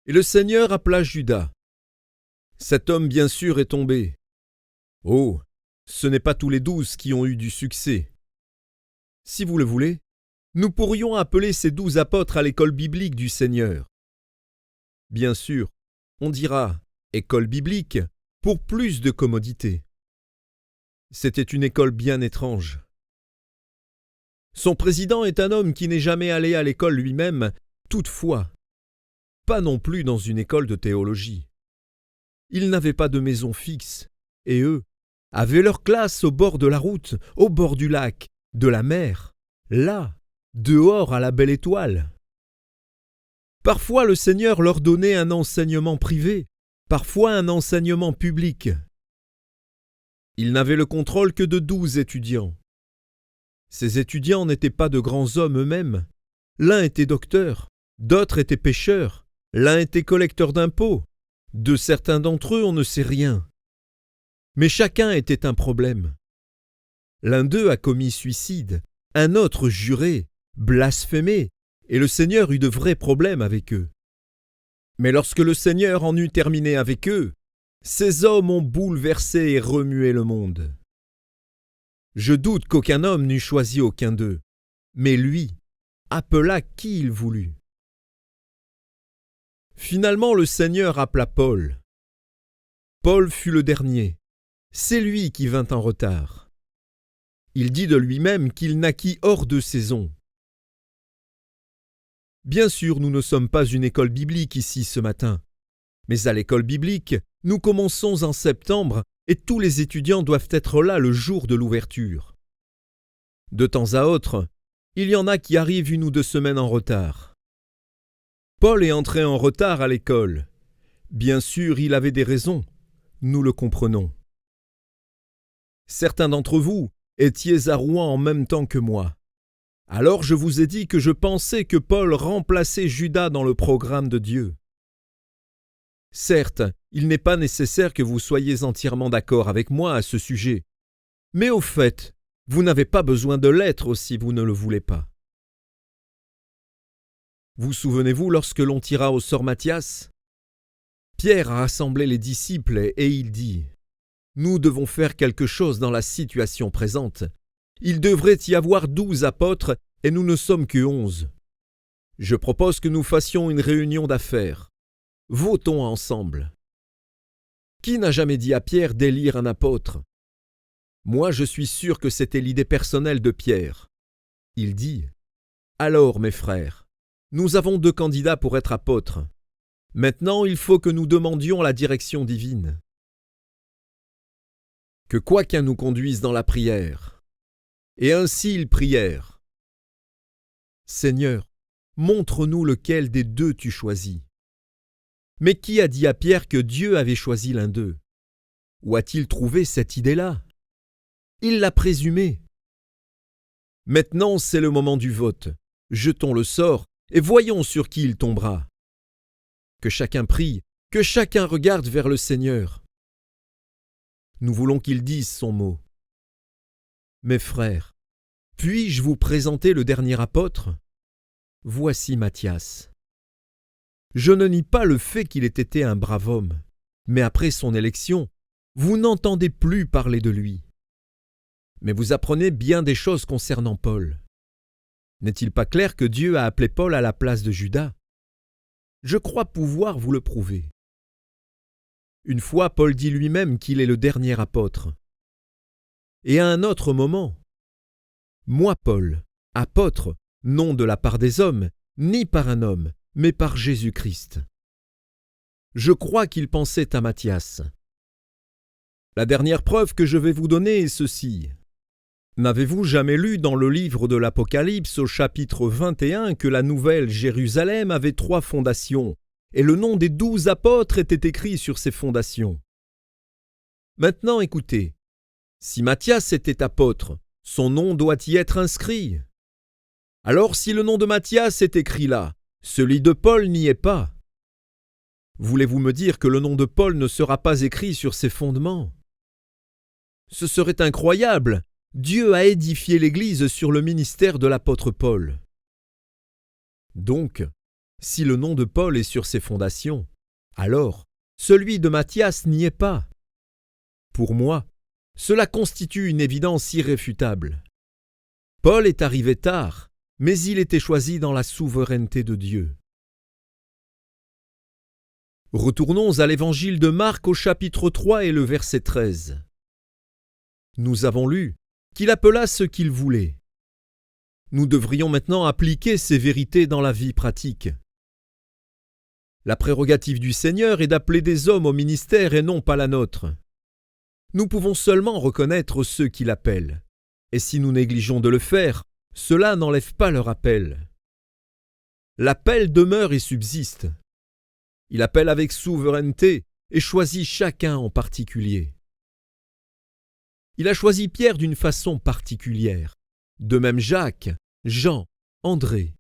Et le Seigneur appela Judas. Cet homme bien sûr est tombé. Oh, ce n'est pas tous les 12 qui ont eu du succès. Si vous le voulez, nous pourrions appeler ces 12 apôtres à l'école biblique du Seigneur. Bien sûr, on dira « école biblique » pour plus de commodité. C'était une école bien étrange. Son président est un homme qui n'est jamais allé à l'école lui-même, toutefois, pas non plus dans une école de théologie. Il n'avait pas de maison fixe, et eux avaient leur classe au bord de la route, au bord du lac, de la mer, là, dehors à la belle étoile. Parfois le Seigneur leur donnait un enseignement privé, parfois un enseignement public. Il n'avait le contrôle que de 12 étudiants. Ces étudiants n'étaient pas de grands hommes eux-mêmes. L'un était docteur, d'autres étaient pêcheurs, l'un était collecteur d'impôts. De certains d'entre eux, on ne sait rien. Mais chacun était un problème. L'un d'eux a commis suicide, un autre juré, blasphémé, et le Seigneur eut de vrais problèmes avec eux. Mais lorsque le Seigneur en eut terminé avec eux, ces hommes ont bouleversé et remué le monde. Je doute qu'aucun homme n'eût choisi aucun d'eux, mais lui appela qui il voulut. Finalement, le Seigneur appela Paul. Paul fut le dernier. C'est lui qui vint en retard. Il dit de lui-même qu'il naquit hors de saison. Bien sûr, nous ne sommes pas une école biblique ici ce matin, mais à l'école biblique, nous commençons en septembre et tous les étudiants doivent être là le jour de l'ouverture. De temps à autre, il y en a qui arrivent 1 ou 2 semaines en retard. Paul est entré en retard à l'école. Bien sûr, il avait des raisons. Nous le comprenons. Certains d'entre vous étiez à Rouen en même temps que moi. Alors je vous ai dit que je pensais que Paul remplaçait Judas dans le programme de Dieu. Certes, il n'est pas nécessaire que vous soyez entièrement d'accord avec moi à ce sujet. Mais au fait, vous n'avez pas besoin de l'être si vous ne le voulez pas. Vous souvenez-vous lorsque l'on tira au sort Matthias? Pierre a rassemblé les disciples et il dit « Nous devons faire quelque chose dans la situation présente. Il devrait y avoir 12 apôtres et nous ne sommes que 11. Je propose que nous fassions une réunion d'affaires. Votons ensemble. » Qui n'a jamais dit à Pierre d'élire un apôtre? Moi, je suis sûr que c'était l'idée personnelle de Pierre. Il dit « Alors, mes frères, nous avons 2 candidats pour être apôtres. Maintenant, il faut que nous demandions la direction divine. Que quelqu'un nous conduise dans la prière. » Et ainsi ils prièrent. « Seigneur, montre-nous lequel des 2 tu choisis. » Mais qui a dit à Pierre que Dieu avait choisi l'un d'eux? Où a-t-il trouvé cette idée-là? Il l'a présumée. Maintenant, c'est le moment du vote. Jetons le sort et voyons sur qui il tombera. Que chacun prie, que chacun regarde vers le Seigneur. Nous voulons qu'il dise son mot. Mes frères, puis-je vous présenter le dernier apôtre? Voici Matthias. Je ne nie pas le fait qu'il ait été un brave homme, mais après son élection, vous n'entendez plus parler de lui. Mais vous apprenez bien des choses concernant Paul. N'est-il pas clair que Dieu a appelé Paul à la place de Judas? Je crois pouvoir vous le prouver. Une fois, Paul dit lui-même qu'il est le dernier apôtre. Et à un autre moment, « Moi, Paul, apôtre, non de la part des hommes, ni par un homme, mais par Jésus-Christ. » Je crois qu'il pensait à Matthias. La dernière preuve que je vais vous donner est ceci. N'avez-vous jamais lu dans le livre de l'Apocalypse au chapitre 21 que la nouvelle Jérusalem avait 3 fondations et le nom des 12 apôtres était écrit sur ces fondations? Maintenant écoutez, si Matthias était apôtre, son nom doit y être inscrit. Alors si le nom de Matthias est écrit là, celui de Paul n'y est pas. Voulez-vous me dire que le nom de Paul ne sera pas écrit sur ses fondements? Ce serait incroyable! Dieu a édifié l'Église sur le ministère de l'apôtre Paul. Donc, Si le nom de Paul est sur ses fondations, alors celui de Matthias n'y est pas. Pour moi, cela constitue une évidence irréfutable. Paul est arrivé tard, mais il était choisi dans la souveraineté de Dieu. Retournons à l'évangile de Marc au chapitre 3 et le verset 13. Nous avons lu qu'il appela ce qu'il voulait. Nous devrions maintenant appliquer ces vérités dans la vie pratique. La prérogative du Seigneur est d'appeler des hommes au ministère et non pas la nôtre. Nous pouvons seulement reconnaître ceux qui l'appellent. Et si nous négligeons de le faire, cela n'enlève pas leur appel. L'appel demeure et subsiste. Il appelle avec souveraineté et choisit chacun en particulier. Il a choisi Pierre d'une façon particulière, de même Jacques, Jean, André.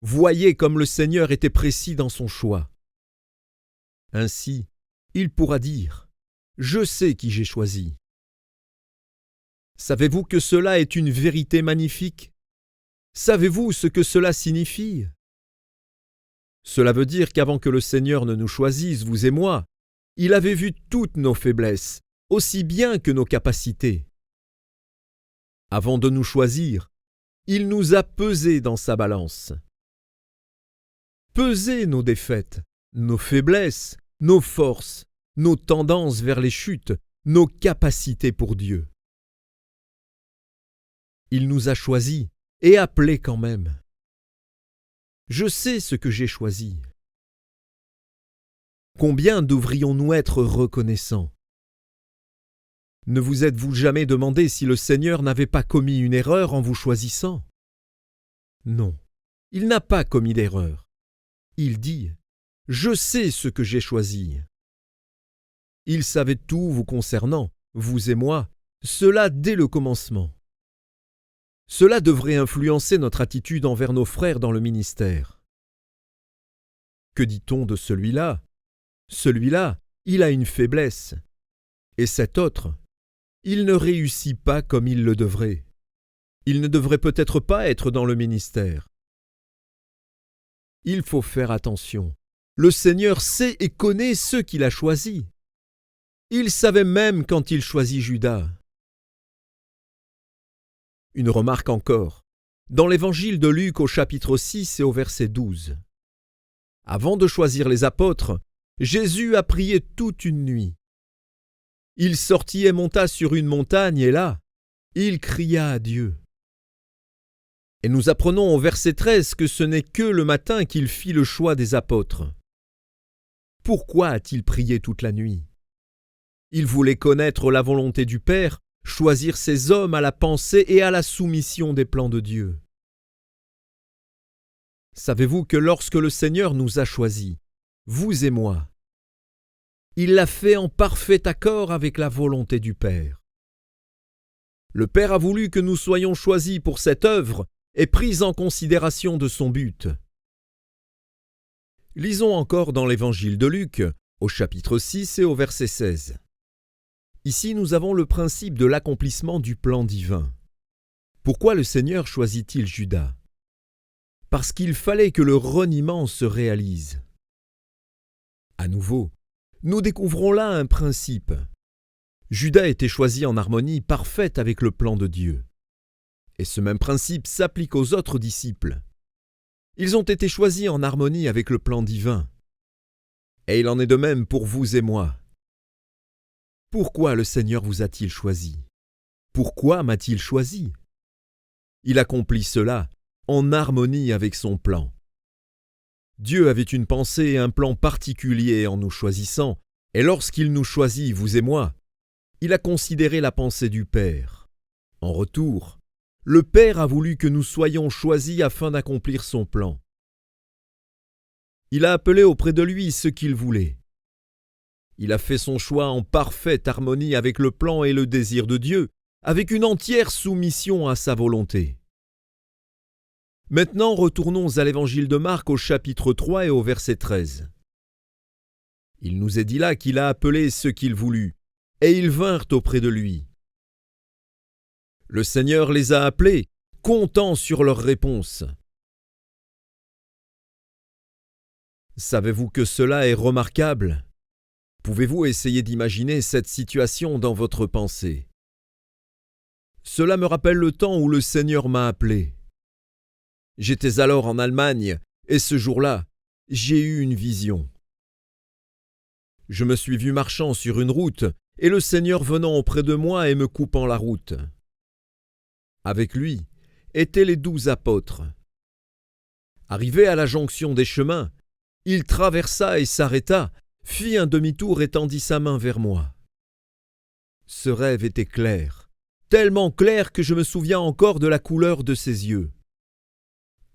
Voyez comme le Seigneur était précis dans son choix. Ainsi, il pourra dire « Je sais qui j'ai choisi ». Savez-vous que cela est une vérité magnifique? Savez-vous ce que cela signifie? Cela veut dire qu'avant que le Seigneur ne nous choisisse, vous et moi, il avait vu toutes nos faiblesses, aussi bien que nos capacités. Avant de nous choisir, il nous a pesés dans sa balance. Pesé nos défaites, nos faiblesses, nos forces, nos tendances vers les chutes, nos capacités pour Dieu. Il nous a choisis et appelés quand même. Je sais ce que j'ai choisi. Combien devrions-nous être reconnaissants? Ne vous êtes-vous jamais demandé si le Seigneur n'avait pas commis une erreur en vous choisissant? Non, il n'a pas commis d'erreur. Il dit « Je sais ce que j'ai choisi ». Il savait tout vous concernant, vous et moi, cela dès le commencement. Cela devrait influencer notre attitude envers nos frères dans le ministère. Que dit-on de celui-là? Celui-là, il a une faiblesse. Et cet autre, il ne réussit pas comme il le devrait. Il ne devrait peut-être pas être dans le ministère. Il faut faire attention. Le Seigneur sait et connaît ceux qu'il a choisis. Il savait même quand il choisit Judas. Une remarque encore. Dans l'évangile de Luc au chapitre 6 et au verset 12. Avant de choisir les apôtres, Jésus a prié toute une nuit. Il sortit et monta sur une montagne et là, il cria à Dieu. Et nous apprenons au verset 13 que ce n'est que le matin qu'il fit le choix des apôtres. Pourquoi a-t-il prié toute la nuit? Il voulait connaître la volonté du Père, choisir ses hommes à la pensée et à la soumission des plans de Dieu. Savez-vous que lorsque le Seigneur nous a choisis, vous et moi, il l'a fait en parfait accord avec la volonté du Père. Le Père a voulu que nous soyons choisis pour cette œuvre et pris en considération de son but. Lisons encore dans l'évangile de Luc, au chapitre 6 et au verset 16. Ici, nous avons le principe de l'accomplissement du plan divin. Pourquoi le Seigneur choisit-il Judas? Parce qu'il fallait que le reniement se réalise. À nouveau, nous découvrons là un principe. Judas était choisi en harmonie parfaite avec le plan de Dieu. Et ce même principe s'applique aux autres disciples. Ils ont été choisis en harmonie avec le plan divin. Et il en est de même pour vous et moi. Pourquoi le Seigneur vous a-t-il choisi? Pourquoi m'a-t-il choisi? Il accomplit cela en harmonie avec son plan. Dieu avait une pensée et un plan particulier en nous choisissant, et lorsqu'il nous choisit, vous et moi, il a considéré la pensée du Père. En retour, le Père a voulu que nous soyons choisis afin d'accomplir son plan. Il a appelé auprès de lui ce qu'il voulait. Il a fait son choix en parfaite harmonie avec le plan et le désir de Dieu, avec une entière soumission à sa volonté. Maintenant, retournons à l'évangile de Marc au chapitre 3 et au verset 13. Il nous est dit là qu'il a appelé ceux qu'il voulut, et ils vinrent auprès de lui. Le Seigneur les a appelés, comptant sur leur réponse. Savez-vous que cela est remarquable? Pouvez-vous essayer d'imaginer cette situation dans votre pensée? Cela me rappelle le temps où le Seigneur m'a appelé. J'étais alors en Allemagne et ce jour-là, j'ai eu une vision. Je me suis vu marchant sur une route et le Seigneur venant auprès de moi et me coupant la route. Avec lui étaient les 12 apôtres. Arrivé à la jonction des chemins, il traversa et s'arrêta, fit un demi-tour et tendit sa main vers moi. Ce rêve était clair, tellement clair que je me souviens encore de la couleur de ses yeux.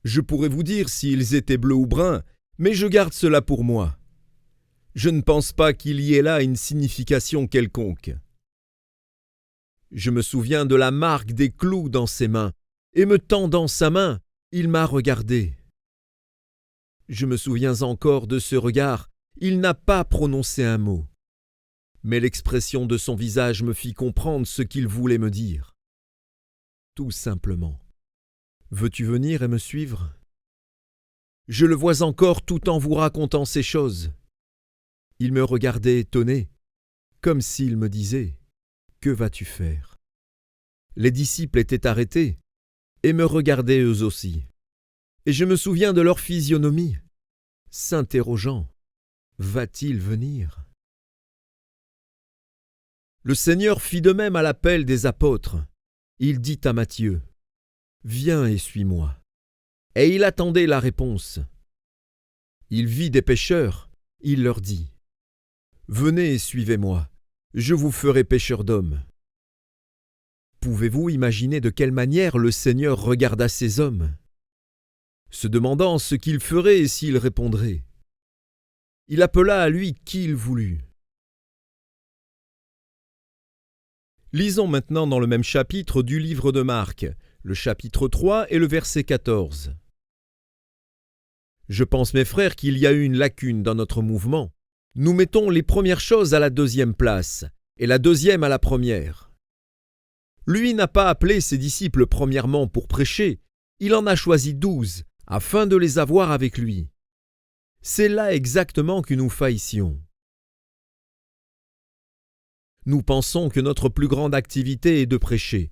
Je pourrais vous dire s'ils étaient bleus ou bruns, mais je garde cela pour moi. Je ne pense pas qu'il y ait là une signification quelconque. Je me souviens de la marque des clous dans ses mains, et me tendant sa main, il m'a regardé. Je me souviens encore de ce regard, il n'a pas prononcé un mot. Mais l'expression de son visage me fit comprendre ce qu'il voulait me dire. Tout simplement. Veux-tu venir et me suivre? Je le vois encore tout en vous racontant ces choses. Il me regardait étonné, comme s'il me disait « Que vas-tu faire ?» Les disciples étaient arrêtés et me regardaient eux aussi. Et je me souviens de leur physionomie, s'interrogeant « Va-t-il venir ?» Le Seigneur fit de même à l'appel des apôtres. Il dit à Matthieu « Viens et suis-moi » et il attendait la réponse. Il vit des pécheurs, il leur dit « Venez et suivez-moi, je vous ferai pécheurs d'hommes. » Pouvez-vous imaginer de quelle manière le Seigneur regarda ces hommes, se demandant ce qu'il ferait et s'ils répondraient? Il appela à lui qui il voulut. Lisons maintenant dans le même chapitre du livre de Marc, le chapitre 3 et le verset 14. Je pense, mes frères, qu'il y a eu une lacune dans notre mouvement. Nous mettons les premières choses à la deuxième place, et la deuxième à la première. Lui n'a pas appelé ses disciples premièrement pour prêcher, il en a choisi 12, afin de les avoir avec lui. C'est là exactement que nous faillissions. Nous pensons que notre plus grande activité est de prêcher,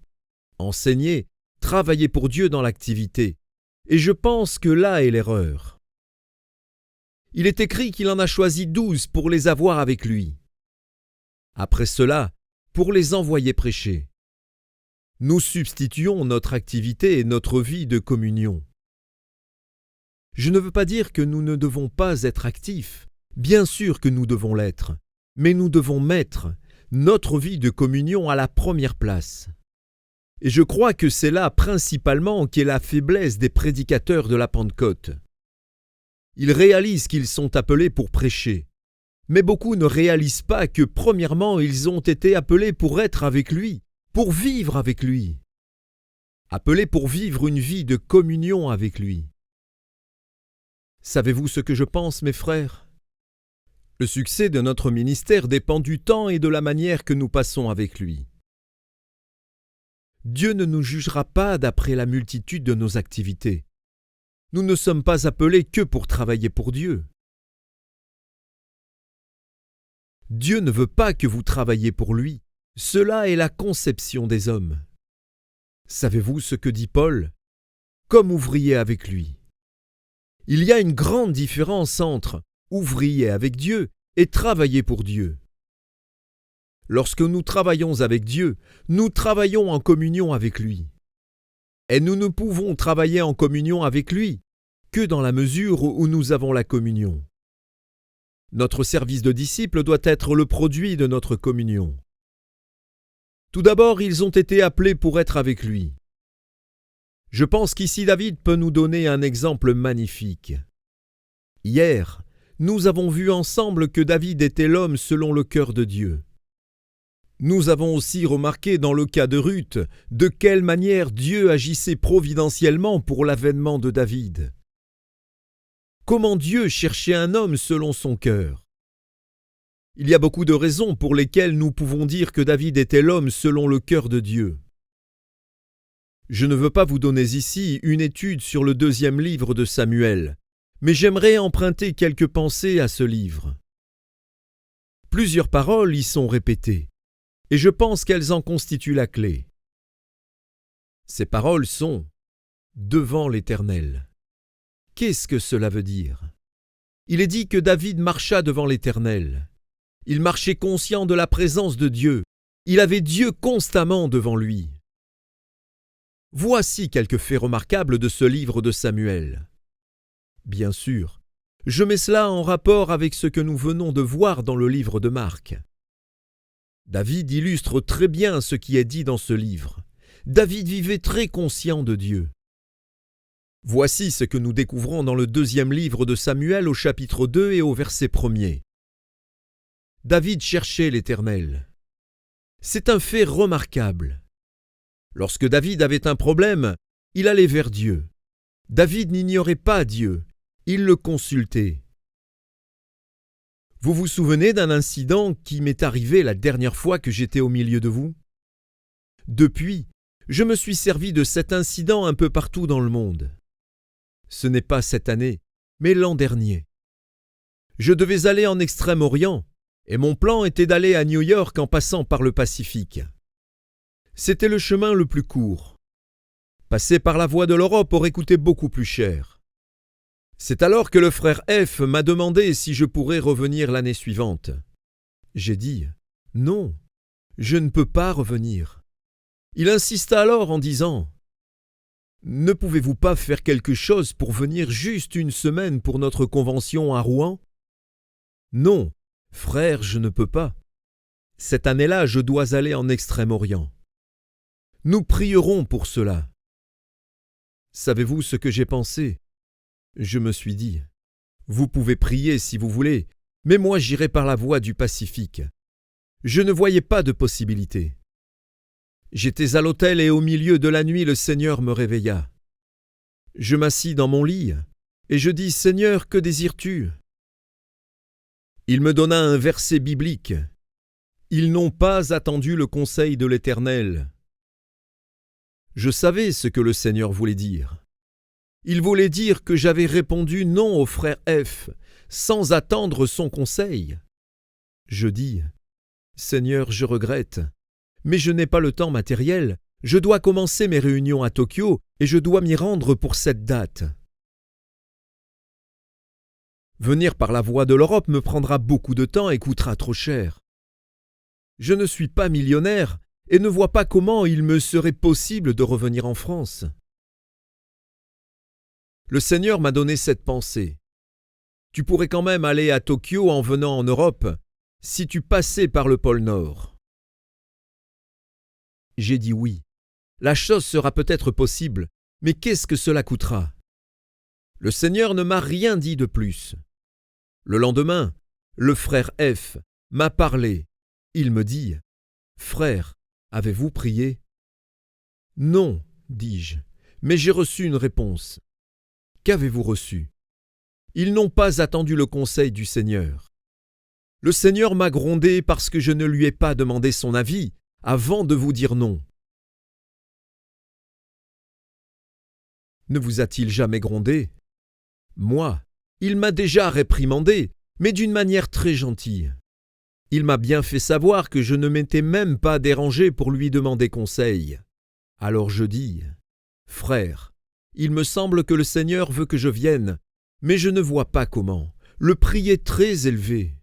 enseigner, travailler pour Dieu dans l'activité, et je pense que là est l'erreur. Il est écrit qu'il en a choisi 12 pour les avoir avec lui. Après cela, pour les envoyer prêcher. Nous substituons notre activité et notre vie de communion. Je ne veux pas dire que nous ne devons pas être actifs, bien sûr que nous devons l'être, mais nous devons mettre notre vie de communion à la première place. Et je crois que c'est là principalement qu'est la faiblesse des prédicateurs de la Pentecôte. Ils réalisent qu'ils sont appelés pour prêcher, mais beaucoup ne réalisent pas que premièrement ils ont été appelés pour être avec lui, pour vivre avec lui, appelés pour vivre une vie de communion avec lui. Savez-vous ce que je pense, mes frères? Le succès de notre ministère dépend du temps et de la manière que nous passons avec lui. Dieu ne nous jugera pas d'après la multitude de nos activités. Nous ne sommes pas appelés que pour travailler pour Dieu. Dieu ne veut pas que vous travailliez pour lui. Cela est la conception des hommes. Savez-vous ce que dit Paul? Comme ouvrier avec lui. Il y a une grande différence entre ouvrier avec Dieu et travailler pour Dieu. Lorsque nous travaillons avec Dieu, nous travaillons en communion avec lui. Et nous ne pouvons travailler en communion avec lui que dans la mesure où nous avons la communion. Notre service de disciple doit être le produit de notre communion. Tout d'abord, ils ont été appelés pour être avec lui. Je pense qu'ici David peut nous donner un exemple magnifique. Hier, nous avons vu ensemble que David était l'homme selon le cœur de Dieu. Nous avons aussi remarqué dans le cas de Ruth de quelle manière Dieu agissait providentiellement pour l'avènement de David. Comment Dieu cherchait un homme selon son cœur. Il y a beaucoup de raisons pour lesquelles nous pouvons dire que David était l'homme selon le cœur de Dieu. Je ne veux pas vous donner ici une étude sur le 2e livre de Samuel, mais j'aimerais emprunter quelques pensées à ce livre. Plusieurs paroles y sont répétées, et je pense qu'elles en constituent la clé. Ces paroles sont « devant l'Éternel ». Qu'est-ce que cela veut dire? Il est dit que David marcha devant l'Éternel. Il marchait conscient de la présence de Dieu. Il avait Dieu constamment devant lui. Voici quelques faits remarquables de ce livre de Samuel. Bien sûr, je mets cela en rapport avec ce que nous venons de voir dans le livre de Marc. David illustre très bien ce qui est dit dans ce livre. David vivait très conscient de Dieu. Voici ce que nous découvrons dans le 2e livre de Samuel au chapitre 2 et au verset 1er. David cherchait l'Éternel. C'est un fait remarquable. Lorsque David avait un problème, il allait vers Dieu. David n'ignorait pas Dieu, il le consultait. Vous vous souvenez d'un incident qui m'est arrivé la dernière fois que j'étais au milieu de vous? Depuis, je me suis servi de cet incident un peu partout dans le monde. Ce n'est pas cette année, mais l'an dernier. Je devais aller en Extrême-Orient, et mon plan était d'aller à New York en passant par le Pacifique. C'était le chemin le plus court. Passer par la voie de l'Europe aurait coûté beaucoup plus cher. C'est alors que le frère F m'a demandé si je pourrais revenir l'année suivante. J'ai dit « Non, je ne peux pas revenir ». Il insista alors en disant « Ne pouvez-vous pas faire quelque chose pour venir juste une semaine pour notre convention à Rouen ?»« Non, frère, je ne peux pas. Cette année-là, je dois aller en Extrême-Orient. Nous prierons pour cela. » Savez-vous ce que j'ai pensé? Je me suis dit « Vous pouvez prier si vous voulez, mais moi j'irai par la voie du Pacifique. » Je ne voyais pas de possibilité. J'étais à l'hôtel et au milieu de la nuit, le Seigneur me réveilla. Je m'assis dans mon lit et je dis « Seigneur, que désires-tu » Il me donna un verset biblique. « Ils n'ont pas attendu le conseil de l'Éternel. » Je savais ce que le Seigneur voulait dire. Il voulait dire que j'avais répondu non au frère F, sans attendre son conseil. Je dis « Seigneur, je regrette, mais je n'ai pas le temps matériel, je dois commencer mes réunions à Tokyo et je dois m'y rendre pour cette date. Venir par la voie de l'Europe me prendra beaucoup de temps et coûtera trop cher. Je ne suis pas millionnaire et ne vois pas comment il me serait possible de revenir en France. » Le Seigneur m'a donné cette pensée. Tu pourrais quand même aller à Tokyo en venant en Europe si tu passais par le pôle Nord. J'ai dit oui. La chose sera peut-être possible, mais qu'est-ce que cela coûtera? Le Seigneur ne m'a rien dit de plus. Le lendemain, le frère F m'a parlé. Il me dit « Frère, avez-vous prié ?» « Non, dis-je, mais j'ai reçu une réponse. » « Qu'avez-vous reçu ?» « Ils n'ont pas attendu le conseil du Seigneur. » Le Seigneur m'a grondé parce que je ne lui ai pas demandé son avis avant de vous dire non. Ne vous a-t-il jamais grondé? Moi, il m'a déjà réprimandé, mais d'une manière très gentille. Il m'a bien fait savoir que je ne m'étais même pas dérangé pour lui demander conseil. Alors je dis « Frère, il me semble que le Seigneur veut que je vienne, mais je ne vois pas comment. Le prix est très élevé. »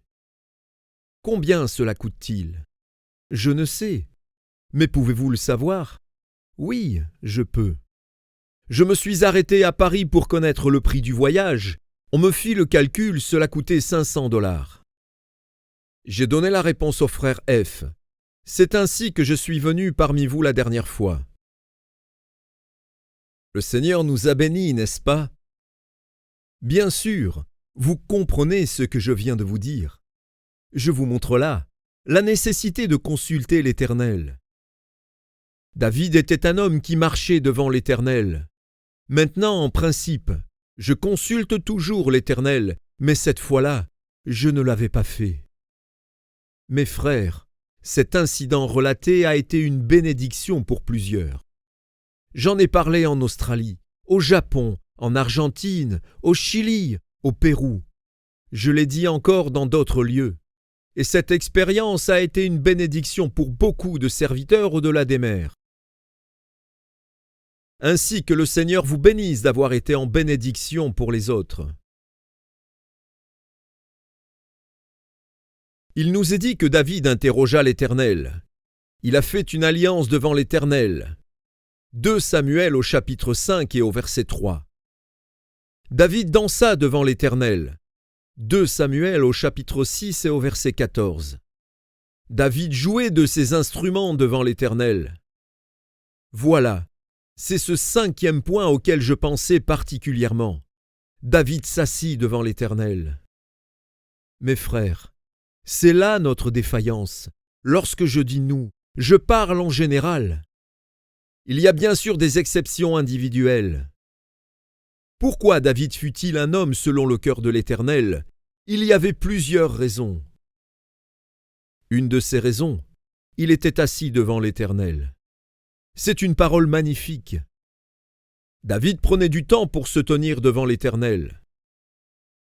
« Combien cela coûte-t-il » ? « Je ne sais. Mais pouvez-vous le savoir ? » ? « Oui, je peux. » Je me suis arrêté à Paris pour connaître le prix du voyage. On me fit le calcul, cela coûtait 500 $. J'ai donné la réponse au frère F. C'est ainsi que je suis venu parmi vous la dernière fois. Le Seigneur nous a bénis, n'est-ce pas? Bien sûr, vous comprenez ce que je viens de vous dire. Je vous montre là la nécessité de consulter l'Éternel. David était un homme qui marchait devant l'Éternel. Maintenant, en principe, je consulte toujours l'Éternel, mais cette fois-là, je ne l'avais pas fait. Mes frères, cet incident relaté a été une bénédiction pour plusieurs. J'en ai parlé en Australie, au Japon, en Argentine, au Chili, au Pérou. Je l'ai dit encore dans d'autres lieux. Et cette expérience a été une bénédiction pour beaucoup de serviteurs au-delà des mers. Ainsi que le Seigneur vous bénisse d'avoir été en bénédiction pour les autres. Il nous est dit que David interrogea l'Éternel. Il a fait une alliance devant l'Éternel. 2 Samuel au chapitre 5 et au verset 3. David dansa devant l'Éternel. 2 Samuel au chapitre 6 et au verset 14. David jouait de ses instruments devant l'Éternel. Voilà, c'est ce 5e point auquel je pensais particulièrement. David s'assit devant l'Éternel. Mes frères, c'est là notre défaillance. Lorsque je dis « nous », je parle en général. Il y a bien sûr des exceptions individuelles. Pourquoi David fut-il un homme selon le cœur de l'Éternel? Il y avait plusieurs raisons. Une de ces raisons, il était assis devant l'Éternel. C'est une parole magnifique. David prenait du temps pour se tenir devant l'Éternel.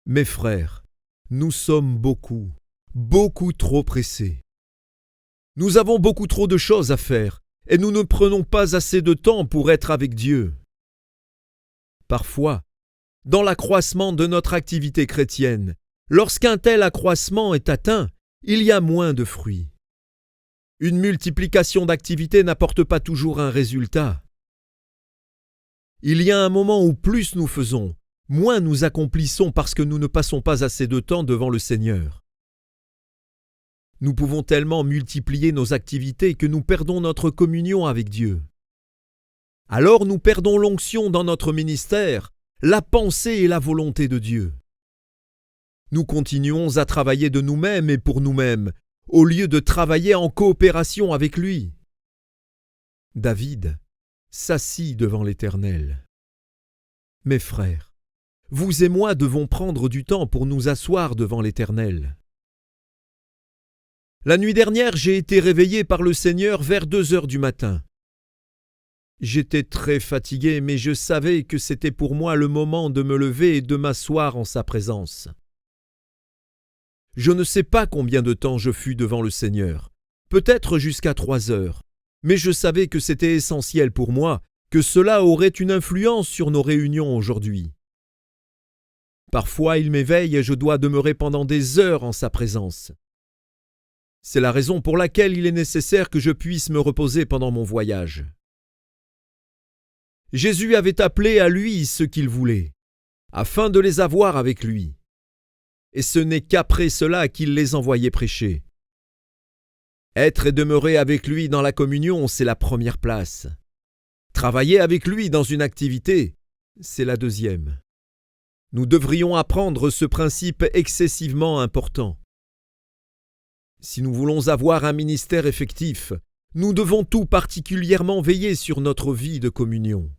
Mes frères, nous sommes beaucoup trop pressés. Nous avons beaucoup trop de choses à faire et nous ne prenons pas assez de temps pour être avec Dieu. Parfois, dans l'accroissement de notre activité chrétienne, lorsqu'un tel accroissement est atteint, il y a moins de fruits. Une multiplication d'activités n'apporte pas toujours un résultat. Il y a un moment où plus nous faisons, moins nous accomplissons parce que nous ne passons pas assez de temps devant le Seigneur. Nous pouvons tellement multiplier nos activités que nous perdons notre communion avec Dieu. Alors nous perdons l'onction dans notre ministère, la pensée et la volonté de Dieu. Nous continuons à travailler de nous-mêmes et pour nous-mêmes, au lieu de travailler en coopération avec lui. David s'assit devant l'Éternel. Mes frères, vous et moi devons prendre du temps pour nous asseoir devant l'Éternel. La nuit dernière, j'ai été réveillé par le Seigneur vers 2 heures du matin. J'étais très fatigué, mais je savais que c'était pour moi le moment de me lever et de m'asseoir en sa présence. Je ne sais pas combien de temps je fus devant le Seigneur, peut-être jusqu'à 3 heures, mais je savais que c'était essentiel pour moi, que cela aurait une influence sur nos réunions aujourd'hui. Parfois il m'éveille et je dois demeurer pendant des heures en sa présence. C'est la raison pour laquelle il est nécessaire que je puisse me reposer pendant mon voyage. Jésus avait appelé à lui ceux qu'il voulait, afin de les avoir avec lui. Et ce n'est qu'après cela qu'il les envoyait prêcher. Être et demeurer avec lui dans la communion, c'est la première place. Travailler avec lui dans une activité, c'est la deuxième. Nous devrions apprendre ce principe excessivement important. Si nous voulons avoir un ministère effectif, nous devons tout particulièrement veiller sur notre vie de communion.